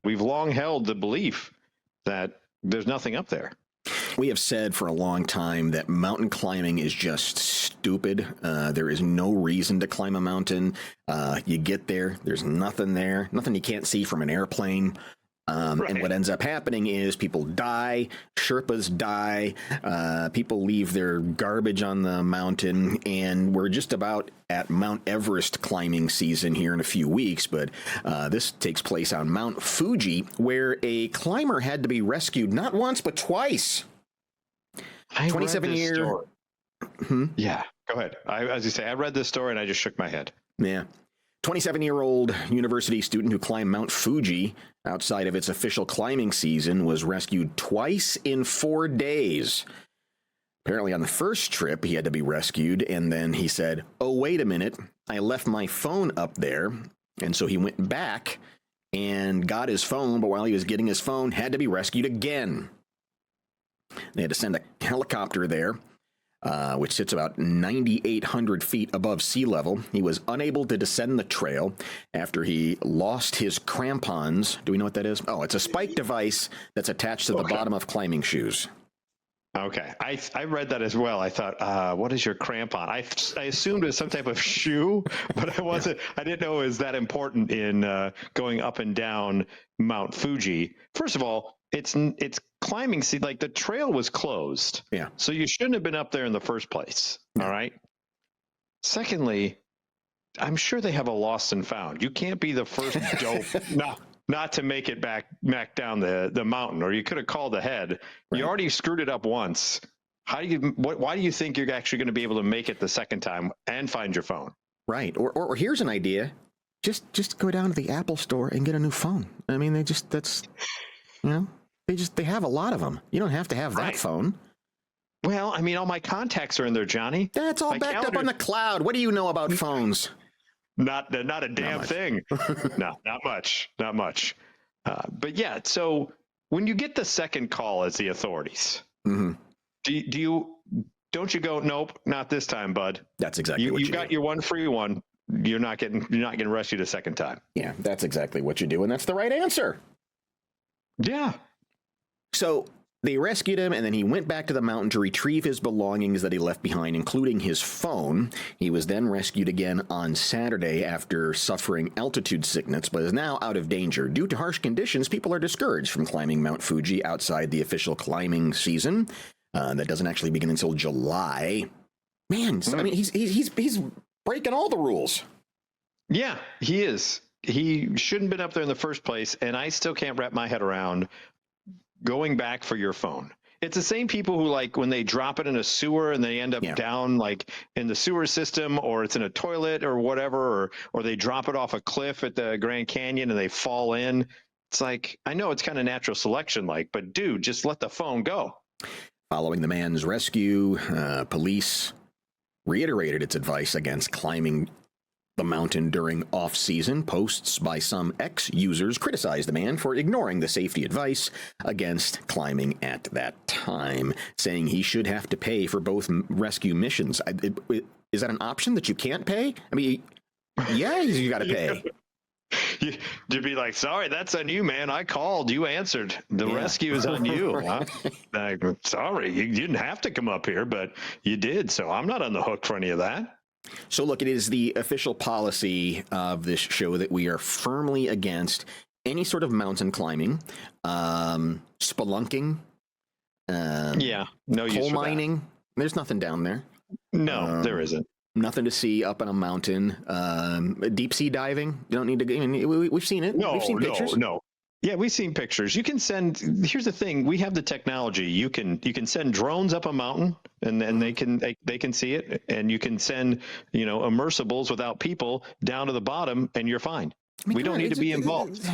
We've long held the belief that there's nothing up there. We have said for a long time that mountain climbing is just stupid. There is no reason to climb a mountain. You get there, there's nothing there, nothing you can't see from an airplane. Right. And what ends up happening is people die, Sherpas die, people leave their garbage on the mountain, and we're just about at Mount Everest climbing season here in a few weeks, but this takes place on Mount Fuji, where a climber had to be rescued not once, but twice. 27-year... Yeah, go ahead. As you say, I read this story and I just shook my head. Yeah. 27-year-old university student who climbed Mount Fuji outside of its official climbing season was rescued twice in 4 days. Apparently on the first trip, he had to be rescued, and then he said, oh, wait a minute, I left my phone up there. And so he went back and got his phone, but while he was getting his phone, had to be rescued again. They had to send a helicopter there, which sits about 9,800 feet above sea level. He was unable to descend the trail after he lost his crampons. Do we know what that is? Oh, it's a spike device that's attached to the bottom of climbing shoes. Okay. I read that as well. I thought, what is your crampon? I assumed it was some type of shoe, but I didn't know it was that important in going up and down Mount Fuji. First of all, it's climbing. See, like the trail was closed. Yeah. So you shouldn't have been up there in the first place. Yeah. All right. Secondly, I'm sure they have a lost and found. You can't be the first dope not to make it back down the mountain, or you could have called ahead. Right. You already screwed it up once. Why do you think you're actually going to be able to make it the second time and find your phone? Right. Or here's an idea. Just go down to the Apple store and get a new phone. I mean, they have a lot of them. You don't have to have that phone. Well, I mean, all my contacts are in there, Johnny. That's all backed up on the cloud. What do you know about phones? Not a damn thing. No, not much. But yeah, so when you get the second call as the authorities, mm-hmm. don't you go, nope, not this time, bud. That's exactly what you got. Your one free one. You're not getting rescued a second time. Yeah, that's exactly what you do, and that's the right answer. Yeah. So they rescued him, and then he went back to the mountain to retrieve his belongings that he left behind, including his phone. He was then rescued again on Saturday after suffering altitude sickness, but is now out of danger. Due to harsh conditions, people are discouraged from climbing Mount Fuji outside the official climbing season. That doesn't actually begin until July. Man, I mean, he's breaking all the rules. Yeah, he is. He shouldn't have been up there in the first place, and I still can't wrap my head around going back for your phone. It's the same people who, like, when they drop it in a sewer and they end up down like in the sewer system, or it's in a toilet or whatever, or they drop it off a cliff at the Grand Canyon and they fall in. It's like, I know it's kind of natural selection, but dude, just let the phone go. Following the man's rescue, police reiterated its advice against climbing the mountain during off-season. Posts by some ex-users criticized the man for ignoring the safety advice against climbing at that time, saying he should have to pay for both rescue missions. Is that an option that you can't pay? I mean, yeah, you got to pay. You'd be like, sorry, that's on you, man. I called. You answered. The rescue is on you. Huh? Like, sorry, you didn't have to come up here, but you did. So I'm not on the hook for any of that. So look, it is the official policy of this show that we are firmly against any sort of mountain climbing, spelunking, coal mining. There's nothing down there. No, there isn't. Nothing to see up on a mountain. Deep sea diving. You don't need to. I mean, we've seen it. We've seen pictures. No. Yeah, we've seen pictures. You can send. Here's the thing: we have the technology. You can send drones up a mountain, and then they can see it. And you can send immersibles without people down to the bottom, and you're fine. I mean, we don't need to be involved.